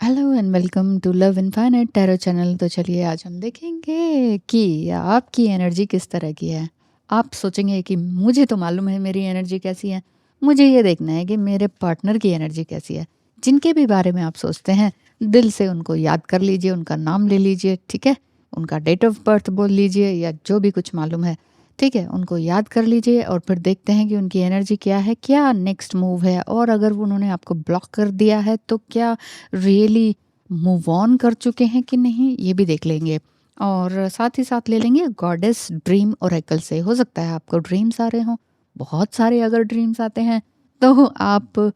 Hello and welcome to love infinite tarot channel. तो चलिए आज हम देखेंगे कि आपकी एनर्जी किस तरह की है। आप सोचेंगे कि मुझे तो मालूम है मेरी एनर्जी कैसी है, मुझे ये देखना है कि मेरे पार्टनर की एनर्जी कैसी है। जिनके भी बारे में आप सोचते हैं, दिल से उनको याद कर लीजिए, उनका नाम ले लीजिए, ठीक है। उनका डेट ऑफ बर्थ बोल लीजिए या जो भी कुछ मालूम है, ठीक है, उनको याद कर लीजिए और फिर देखते हैं कि उनकी एनर्जी क्या है, क्या नेक्स्ट मूव है। और अगर उन्होंने आपको ब्लॉक कर दिया है तो क्या रियली मूव ऑन कर चुके हैं कि नहीं, ये भी देख लेंगे। और साथ ही साथ ले लेंगे गॉडेस ड्रीम ओरेकल से। हो सकता है आपको ड्रीम्स आ रहे हों, बहुत सारे अगर ड्रीम्स आते हैं तो आप,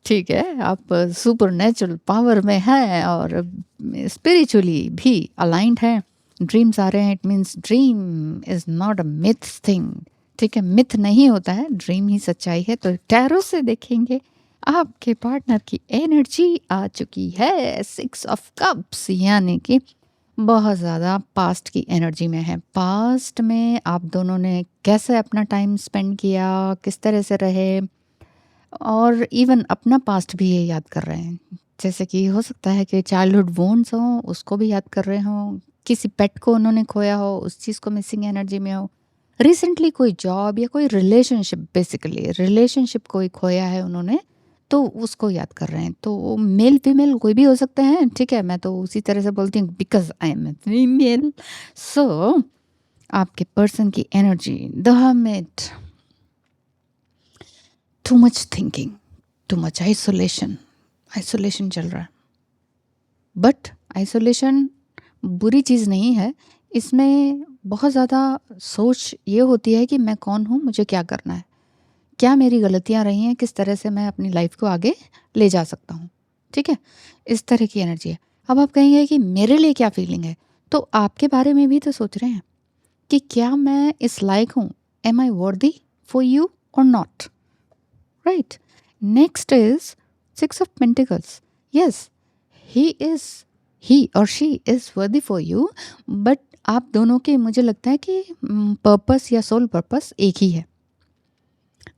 ठीक है, आप सुपर नेचुरल पावर में हैं और स्पिरिचुअली भी अलाइंड हैं। ड्रीम्स आ रहे हैं, it means dream is not a myth thing. ठीक है, मिथ नहीं होता है, ड्रीम ही सच्चाई है। तो टैरो से देखेंगे आपके पार्टनर की एनर्जी आ चुकी है 6 ऑफ कप्स, यानी कि बहुत ज़्यादा पास्ट की एनर्जी में है। पास्ट में आप दोनों ने कैसे अपना टाइम स्पेंड किया, किस तरह से रहे, और इवन अपना पास्ट भी ये याद कर रहे हैं। जैसे कि हो सकता है कि चाइल्डहुड वोन्स हों, उसको भी याद कर रहे हों, किसी पेट को उन्होंने खोया हो, उस चीज़ को मिसिंग एनर्जी में हो, रिसेंटली कोई जॉब या कोई रिलेशनशिप, बेसिकली रिलेशनशिप कोई खोया है उन्होंने, तो उसको याद कर रहे हैं। तो मेल फीमेल कोई भी हो सकते हैं, ठीक है। मैं तो उसी तरह से बोलती हूँ बिकॉज आई एम फीमेल। सो आपके पर्सन की energy, the hermit, too much thinking, too much isolation. Isolation चल रहा है, बट आइसोलेशन बुरी चीज़ नहीं है। इसमें बहुत ज़्यादा सोच ये होती है कि मैं कौन हूँ, मुझे क्या करना है, क्या मेरी गलतियाँ रही हैं, किस तरह से मैं अपनी लाइफ को आगे ले जा सकता हूँ, ठीक है। इस तरह की एनर्जी है। अब आप कहेंगे कि मेरे लिए क्या फीलिंग है, तो आपके बारे में भी तो सोच रहे हैं कि क्या मैं इस लायक हूँ, am I worthy for you or not, right. Next is 6 of pentacles. Yes, he is, he or she is worthy for you, but आप दोनों के, मुझे लगता है कि पर्पस या सोल पर्पस एक ही है।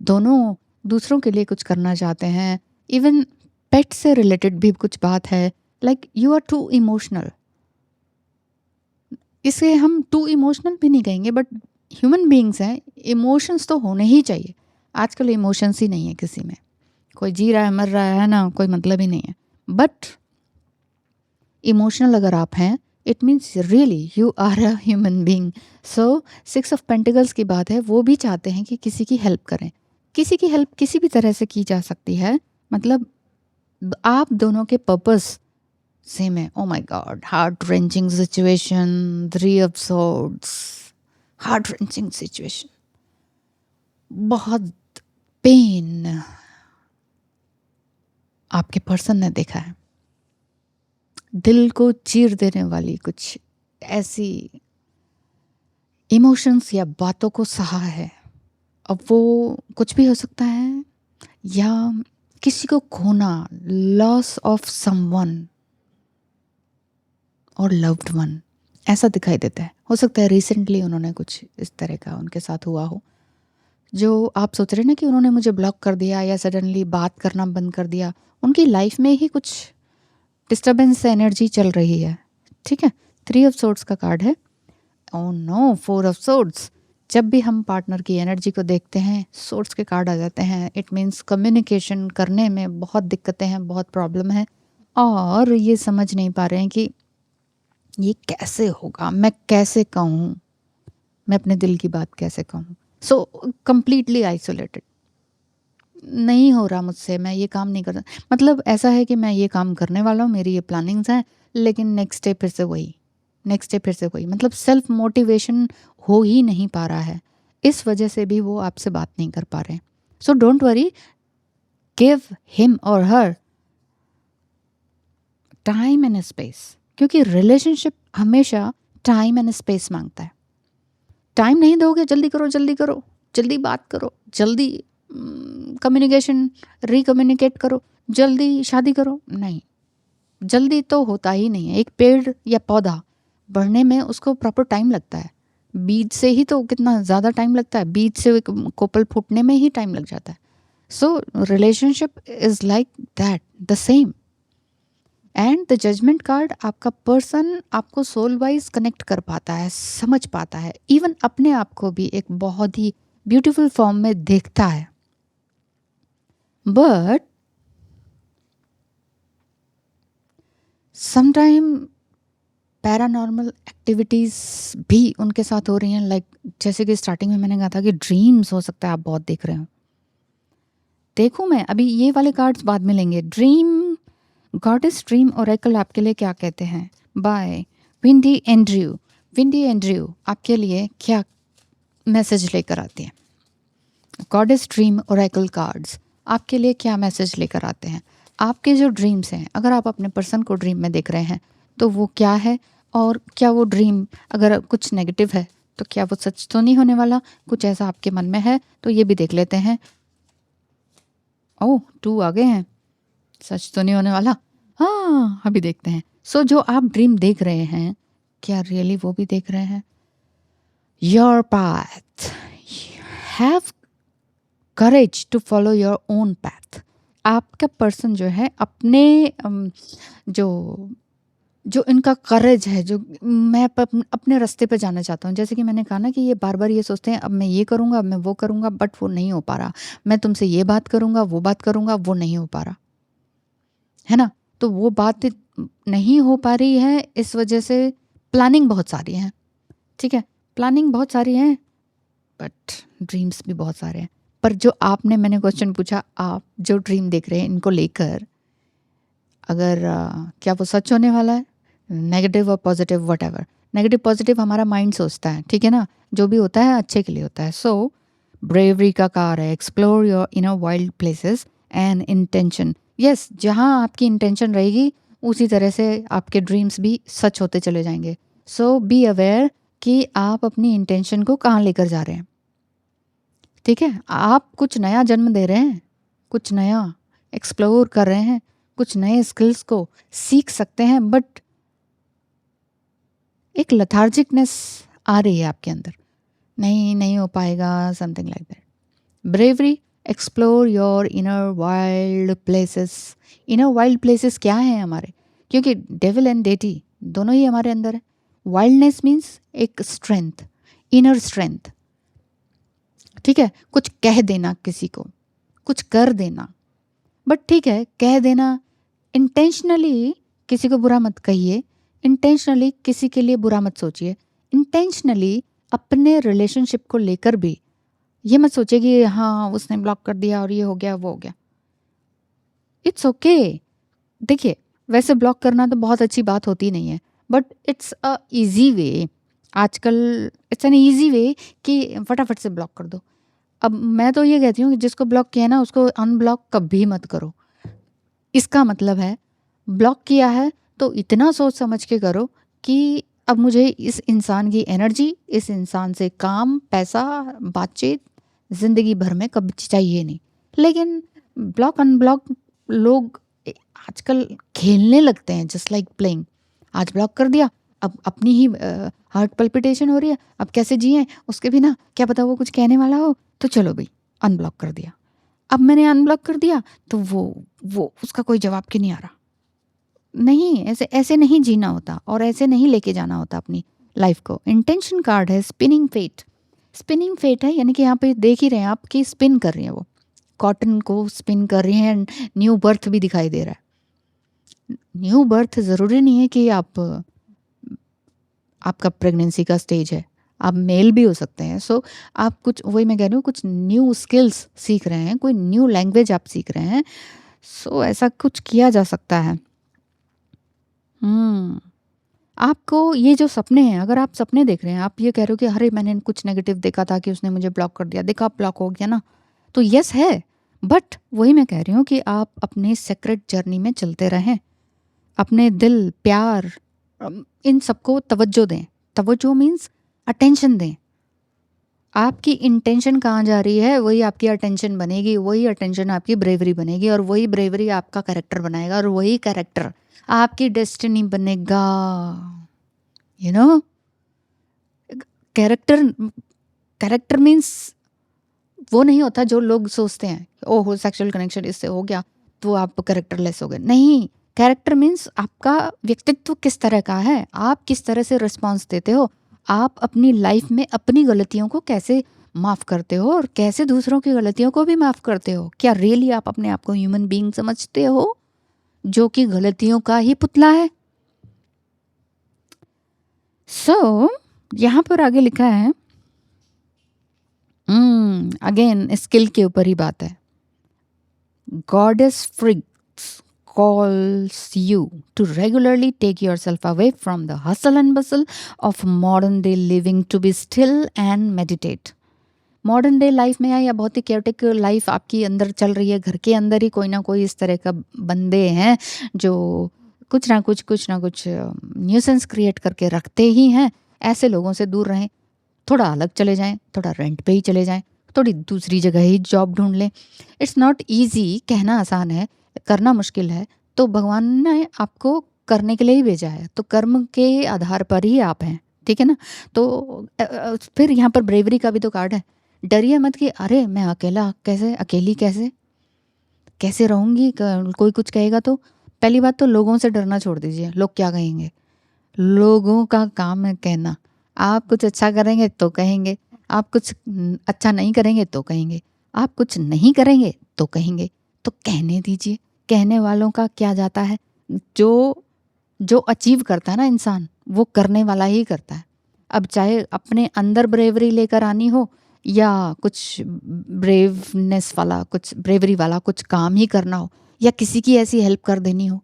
दोनों दूसरों के लिए कुछ करना चाहते हैं। इवन पेट से रिलेटेड भी कुछ बात है, like you are too emotional. इसे हम टू इमोशनल भी नहीं कहेंगे, बट ह्यूमन बीइंग्स हैं, इमोशंस तो होने ही चाहिए। आजकल इमोशंस ही नहीं है किसी में, कोई जी रहा है मर रहा है ना, कोई मतलब ही नहीं है। बट इमोशनल अगर आप हैं, it means really you are a human being. So 6 of pentacles की बात है, वो भी चाहते हैं कि किसी की हेल्प करें। किसी की हेल्प किसी भी तरह से की जा सकती है, मतलब आप दोनों के पर्पस सेम है। ओ my God, heart wrenching situation, 3 of swords, heart wrenching situation, बहुत पेन आपके पर्सन ने देखा है, दिल को चीर देने वाली कुछ ऐसी इमोशंस या बातों को सहा है। अब वो कुछ भी हो सकता है, या किसी को खोना, लॉस ऑफ समवन और लव्ड वन, ऐसा दिखाई देता है। हो सकता है रिसेंटली उन्होंने कुछ इस तरह का उनके साथ हुआ हो, जो आप सोच रहे हैं ना कि उन्होंने मुझे ब्लॉक कर दिया या सडनली बात करना बंद कर दिया। उनकी लाइफ में ही कुछ डिस्टर्बेंस एनर्जी चल रही है, ठीक है। 3 ऑफ सोर्ड्स का कार्ड है। Oh no, 4 of swords. जब भी हम पार्टनर की एनर्जी को देखते हैं, सोर्ड्स के कार्ड आ जाते हैं, इट मीन्स कम्युनिकेशन करने में बहुत दिक्कतें हैं, बहुत प्रॉब्लम है, और ये समझ नहीं पा रहे हैं कि ये कैसे होगा, मैं कैसे कहूँ, मैं अपने दिल की बात कैसे कहूँ। सो कंप्लीटली आइसोलेटेड, नहीं हो रहा मुझसे, मैं ये काम नहीं कर, मतलब ऐसा है कि मैं ये काम करने वाला हूँ, मेरी ये प्लानिंग्स हैं, लेकिन नेक्स्ट डे फिर से वही, नेक्स्ट डे फिर से वही, मतलब सेल्फ मोटिवेशन हो ही नहीं पा रहा है। इस वजह से भी वो आपसे बात नहीं कर पा रहे हैं। So don't worry, give him और हर टाइम एंड स्पेस, क्योंकि रिलेशनशिप हमेशा टाइम एंड स्पेस मांगता है। टाइम नहीं दोगे, जल्दी करो जल्दी करो, जल्दी बात करो, जल्दी कम्युनिकेशन रिकम्युनिकेट करो, जल्दी शादी करो, नहीं, जल्दी तो होता ही नहीं है। एक पेड़ या पौधा बढ़ने में उसको प्रॉपर टाइम लगता है। बीज से ही तो कितना ज़्यादा टाइम लगता है, बीज से एक कोपल फूटने में ही टाइम लग जाता है। So relationship is like that, the same. And the judgement card, आपका पर्सन आपको सोल वाइज कनेक्ट कर पाता है, समझ पाता है, इवन अपने आप को भी एक बहुत ही ब्यूटीफुल फॉर्म में देखता है। बट समटाइम पैरानॉर्मल एक्टिविटीज़ भी उनके साथ हो रही हैं, लाइक जैसे कि स्टार्टिंग में मैंने कहा था कि ड्रीम्स हो सकता है आप बहुत देख रहे हो। देखूं मैं, अभी ये वाले कार्ड्स बाद में लेंगे। ड्रीम, गॉडेस ड्रीम ओरेकल आपके लिए क्या कहते हैं, by Windy Andrew. Windy Andrew आपके लिए क्या मैसेज लेकर आती हैं? गॉडेस ड्रीम ओरेकल कार्ड्स आपके लिए क्या मैसेज लेकर आते हैं? आपके जो ड्रीम्स हैं, अगर आप अपने पर्सन को ड्रीम में देख रहे हैं तो वो क्या है, और क्या वो ड्रीम अगर कुछ नेगेटिव है तो क्या वो सच तो नहीं होने वाला? कुछ ऐसा आपके मन में है तो ये भी देख लेते हैं। ओह, 2 आ गए हैं, सच तो नहीं होने वाला। हाँ, अभी देखते हैं। सो जो आप ड्रीम देख रहे हैं, क्या रियली वो भी देख रहे हैं? Your path, have courage to follow your own path. आपका पर्सन जो है अपने जो जो इनका करेज है, जो मैं अपने रास्ते पे जाना चाहता हूँ। जैसे कि मैंने कहा ना कि ये बार बार ये सोचते हैं अब मैं ये करूँगा, अब मैं वो करूँगा, बट वो नहीं हो पा रहा। मैं तुमसे ये बात करूँगा, वो बात करूँगा, वो नहीं हो पा रहा है ना। तो वो बात नहीं हो पा रही है, इस वजह से प्लानिंग बहुत सारी है। ठीक है, प्लानिंग बहुत सारी है, बट ड्रीम्स भी बहुत सारे हैं। पर जो आपने, मैंने क्वेश्चन पूछा, आप जो ड्रीम देख रहे हैं इनको लेकर, अगर क्या वो सच होने वाला है? नेगेटिव और positive, what ever, negative positive हमारा माइंड सोचता है, ठीक है ना। जो भी होता है अच्छे के लिए होता है। सो ब्रेवरी का कार है, explore your inner wild places and intention. Yes, जहाँ आपकी इंटेंशन रहेगी उसी तरह से आपके ड्रीम्स भी सच होते चले जाएंगे। सो बी अवेयर कि आप अपनी इंटेंशन को कहाँ लेकर जा रहे हैं। ठीक है, आप कुछ नया जन्म दे रहे हैं, कुछ नया एक्सप्लोर कर रहे हैं, कुछ नए स्किल्स को सीख सकते हैं, बट एक लथार्जिकनेस आ रही है आपके अंदर, नहीं नहीं हो पाएगा, something like that. Bravery, explore your inner wild places. Inner wild places क्या है हमारे? क्योंकि डेविल एंड डेटी दोनों ही हमारे अंदर है। वाइल्डनेस मीन्स एक स्ट्रेंथ, इनर स्ट्रेंथ। ठीक है, कुछ कह देना किसी को, कुछ कर देना, बट ठीक है कह देना, इंटेंशनली किसी को बुरा मत कहिए, इंटेंशनली किसी के लिए बुरा मत सोचिए, इंटेंशनली अपने रिलेशनशिप को लेकर भी ये मत सोचिए कि हाँ उसने ब्लॉक कर दिया और ये हो गया वो हो गया। It's okay. देखिए, वैसे ब्लॉक करना तो बहुत अच्छी बात होती नहीं है, but it's a easy way. आजकल इट्स एन इजी वे कि फटाफट से ब्लॉक कर दो। अब मैं तो ये कहती हूँ कि जिसको ब्लॉक किया ना उसको अनब्लॉक कभी मत करो। इसका मतलब है ब्लॉक किया है तो इतना सोच समझ के करो कि अब मुझे इस इंसान की एनर्जी, इस इंसान से काम, पैसा, बातचीत ज़िंदगी भर में कभी चाहिए नहीं। लेकिन ब्लॉक अनब्लॉक लोग आजकल खेलने लगते हैं, जस्ट लाइक प्लेइंग। आज ब्लॉक कर दिया, अब अपनी ही हार्ट पल्पिटेशन हो रही है, अब कैसे जिए उसके बिना, क्या पता वो कुछ कहने वाला हो, तो चलो भाई अनब्लॉक कर दिया। अब मैंने अनब्लॉक कर दिया तो वो उसका कोई जवाब क्यों नहीं आ रहा? नहीं, ऐसे ऐसे नहीं जीना होता और ऐसे नहीं लेके जाना होता अपनी लाइफ को। इंटेंशन कार्ड है स्पिनिंग फेट। स्पिनिंग फेट है, यानी कि यहाँ पे देख ही रहे हैं आप कि स्पिन कर रही है, वो कॉटन को स्पिन कर रही हैं। न्यू बर्थ भी दिखाई दे रहा है। न्यू बर्थ ज़रूरी नहीं है कि आपका प्रेगनेंसी का स्टेज है, आप मेल भी हो सकते हैं। सो आप कुछ, वही मैं कह रही हूँ, कुछ न्यू स्किल्स सीख रहे हैं, कोई न्यू लैंग्वेज आप सीख रहे हैं। सो ऐसा कुछ किया जा सकता है। हम्म आपको ये जो सपने हैं, अगर आप सपने देख रहे हैं, आप ये कह रहे हो कि अरे मैंने कुछ नेगेटिव देखा था कि उसने मुझे ब्लॉक कर दिया, देखा ब्लॉक हो गया ना, तो यस है। बट वही मैं कह रही हूँ कि आप अपने सेक्रेट जर्नी में चलते रहें, अपने दिल, प्यार, इन सबको तवज्जो दें। तवज्जो मीन्स अटेंशन दें। आपकी इंटेंशन कहाँ जा रही है वही आपकी अटेंशन बनेगी, वही अटेंशन आपकी ब्रेवरी बनेगी, और वही ब्रेवरी आपका कैरेक्टर बनाएगा, और वही कैरेक्टर आपकी डेस्टिनी बनेगा। You know, character, character means वो नहीं होता जो लोग सोचते हैं ओह सेक्सुअल कनेक्शन इससे हो गया तो आप कैरेक्टरलेस हो गए। नहीं, कैरेक्टर मीन्स आपका व्यक्तित्व किस तरह का है, आप किस तरह से रिस्पॉन्स देते हो, आप अपनी लाइफ में अपनी गलतियों को कैसे माफ़ करते हो और कैसे दूसरों की गलतियों को भी माफ़ करते हो। क्या रियली आप अपने आप को ह्यूमन बीइंग समझते हो जो कि गलतियों का ही पुतला है? यहाँ पर आगे लिखा है, अगेन स्किल के ऊपर ही बात है। Goddess Friggs calls you to regularly take yourself away from the hustle and bustle of modern day living to be still and meditate. Modern day life में या बहुत ही केयरटेक लाइफ आपकी अंदर चल रही है, घर के अंदर ही कोई ना कोई इस तरह का बंदे हैं जो कुछ ना कुछ न्यूसेंस क्रिएट करके रखते ही हैं। ऐसे लोगों से दूर रहें, थोड़ा अलग चले जाएं, थोड़ा रेंट पे ही चले जाएं, थोड़ी दूसरी जगह ही जॉब ढूंढ लें। इट्स नॉट ईजी, कहना आसान है, करना मुश्किल है। तो भगवान ने आपको करने के लिए ही भेजा है, तो कर्म के आधार पर ही आप हैं, ठीक है ना। तो फिर यहाँ पर ब्रेवरी का भी तो कार्ड है। डरिए मत कि अरे मैं अकेला कैसे, अकेली कैसे कैसे रहूँगी, कोई कुछ कहेगा तो। पहली बात तो लोगों से डरना छोड़ दीजिए, लोग क्या कहेंगे। लोगों का काम है कहना। आप कुछ अच्छा करेंगे तो कहेंगे, आप कुछ अच्छा नहीं करेंगे तो कहेंगे, आप कुछ नहीं करेंगे तो कहेंगे। तो कहने दीजिए, कहने वालों का क्या जाता है। जो जो अचीव करता है ना इंसान, वो करने वाला ही करता है। अब चाहे अपने अंदर ब्रेवरी लेकर आनी हो या कुछ ब्रेवनेस वाला, कुछ ब्रेवरी वाला कुछ काम ही करना हो, या किसी की ऐसी हेल्प कर देनी हो।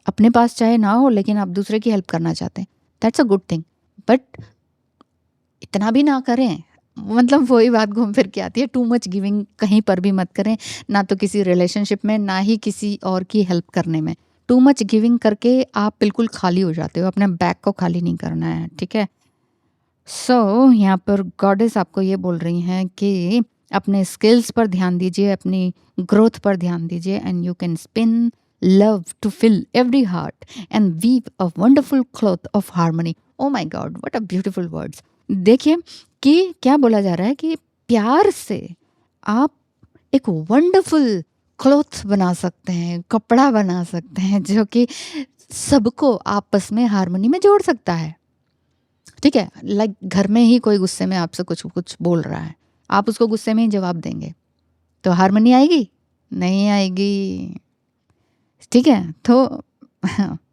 अपने पास चाहे ना हो लेकिन आप दूसरे की हेल्प करना चाहते हैं, that's a good thing. But इतना भी ना करें, मतलब वही बात घूम फिर के आती है, टू मच गिविंग कहीं पर भी मत करें, ना तो किसी रिलेशनशिप में, ना ही किसी और की हेल्प करने में। टू मच गिविंग करके आप बिल्कुल खाली हो जाते हो, अपने बैग को खाली नहीं करना है, ठीक है। यहाँ पर गॉडेस आपको ये बोल रही हैं कि अपने स्किल्स पर ध्यान दीजिए, अपनी ग्रोथ पर ध्यान दीजिए, and you can spin love to fill every heart and weave a wonderful cloth of harmony. Oh my god, what a beautiful words. देखिए कि क्या बोला जा रहा है कि प्यार से आप एक वंडरफुल क्लॉथ बना सकते हैं, कपड़ा बना सकते हैं जो कि सबको आपस में हार्मनी में जोड़ सकता है, ठीक है। लाइक घर में ही कोई गुस्से में आपसे कुछ कुछ बोल रहा है, आप उसको गुस्से में ही जवाब देंगे तो हार्मनी आएगी? नहीं आएगी, ठीक है। तो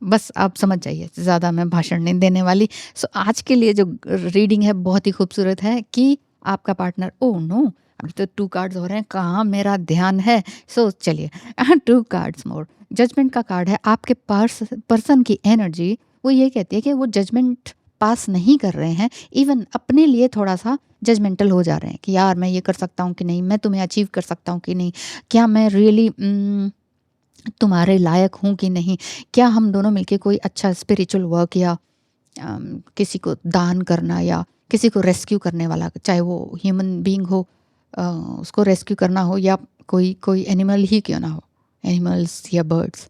बस आप समझ जाइए, ज़्यादा मैं भाषण नहीं देने वाली। आज के लिए जो रीडिंग है बहुत ही खूबसूरत है कि आपका पार्टनर, ओह नो, अभी तो 2 कार्ड्स हो रहे हैं, कहाँ मेरा ध्यान है। चलिए 2 कार्ड्स मोर। जजमेंट का कार्ड है। आपके पर्सन की एनर्जी वो ये कहती है कि वो जजमेंट पास नहीं कर रहे हैं, इवन अपने लिए थोड़ा सा जजमेंटल हो जा रहे हैं कि यार मैं ये कर सकता हूँ कि नहीं, मैं तुम्हें अचीव कर सकता हूँ कि नहीं, क्या मैं रियली तुम्हारे लायक हूँ कि नहीं, क्या हम दोनों मिलके कोई अच्छा स्पिरिचुअल वर्क या किसी को दान करना या किसी को रेस्क्यू करने वाला, चाहे वो ह्यूमन बीइंग हो, उसको रेस्क्यू करना हो, या कोई कोई एनिमल ही क्यों ना हो, एनिमल्स या बर्ड्स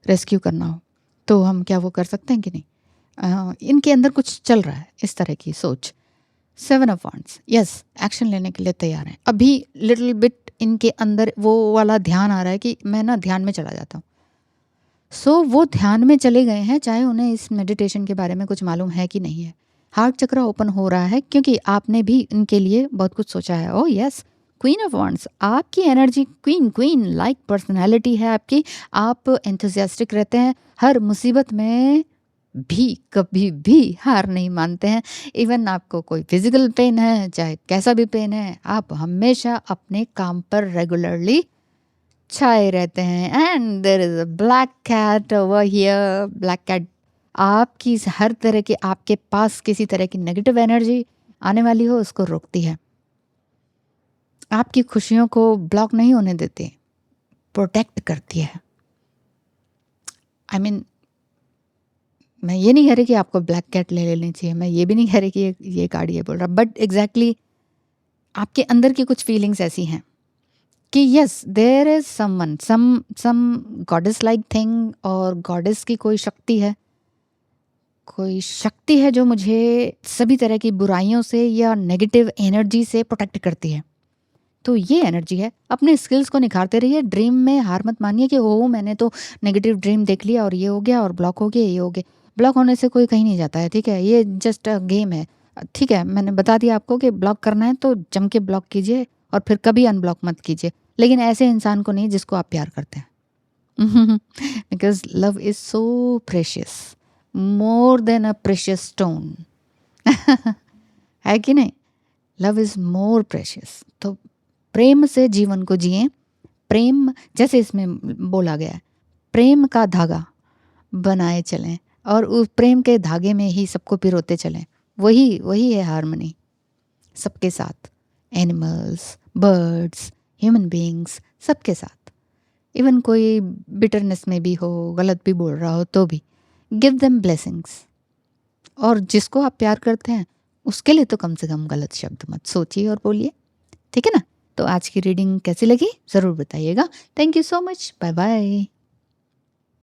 रेस्क्यू करना हो, तो हम क्या वो कर सकते हैं कि नहीं। इनके अंदर कुछ चल रहा है इस तरह की सोच। 7 ऑफ वांड्स, यस, एक्शन लेने के लिए तैयार हैं। अभी लिटिल बिट इनके अंदर वो वाला ध्यान आ रहा है कि मैं ना ध्यान में चला जाता हूँ। वो ध्यान में चले गए हैं, चाहे उन्हें इस मेडिटेशन के बारे में कुछ मालूम है कि नहीं है। हार्ट चक्र ओपन हो रहा है क्योंकि आपने भी इनके लिए बहुत कुछ सोचा है। Oh yes, queen of wands, आपकी energy queen queen like personality है आपकी। आप एंथुजियास्टिक रहते हैं, हर मुसीबत में भी कभी भी हार नहीं मानते हैं। इवन आपको कोई फिजिकल पेन है, चाहे कैसा भी पेन है, आप हमेशा अपने काम पर रेगुलरली छाए रहते हैं। And there is a black cat over here. Black cat आपकी हर तरह की, आपके पास किसी तरह की नेगेटिव एनर्जी आने वाली हो उसको रोकती है, आपकी खुशियों को ब्लॉक नहीं होने देती, प्रोटेक्ट करती है। आई मीन मैं ये नहीं कह रही कि आपको ब्लैक कैट ले लेनी चाहिए, मैं ये भी नहीं कह रही कि ये कार्ड ये बोल रहा, बट एग्जैक्टली आपके अंदर की कुछ फीलिंग्स ऐसी हैं कि yes there is someone, some goddess like thing, और गॉडेस की कोई शक्ति है, कोई शक्ति है जो मुझे सभी तरह की बुराइयों से या नेगेटिव एनर्जी से प्रोटेक्ट करती है, तो ये एनर्जी है। अपने स्किल्स को निखारते रहिए, ड्रीम में हार मत मानिए कि ओह! मैंने तो नेगेटिव ड्रीम देख लिया और ये हो गया और ब्लॉक हो गया, ये हो गया। ब्लॉक होने से कोई कहीं नहीं जाता है, ठीक है? ये जस्ट अ गेम है। ठीक है, मैंने बता दिया आपको कि ब्लॉक करना है तो जम के ब्लॉक कीजिए और फिर कभी अनब्लॉक मत कीजिए। लेकिन ऐसे इंसान को नहीं जिसको आप प्यार करते हैं। Because love is so precious, more than a precious stone. है कि नहीं? Love is more precious. तो प्रेम से जीवन को जिएँ। प्रेम जैसे इसमें बोला गया है, प्रेम का धागा बनाए चलें और उस प्रेम के धागे में ही सबको पिरोते चलें। वही वही है हार्मनी सबके साथ। एनिमल्स, बर्ड्स, ह्यूमन बीइंग्स सबके साथ। इवन कोई बिटरनेस में भी हो, गलत भी बोल रहा हो तो भी गिव देम ब्लेसिंग्स। और जिसको आप प्यार करते हैं उसके लिए तो कम से कम गलत शब्द मत सोचिए और बोलिए। ठीक है ना? तो आज की रीडिंग कैसी लगी ज़रूर बताइएगा। Thank you so much. Bye bye.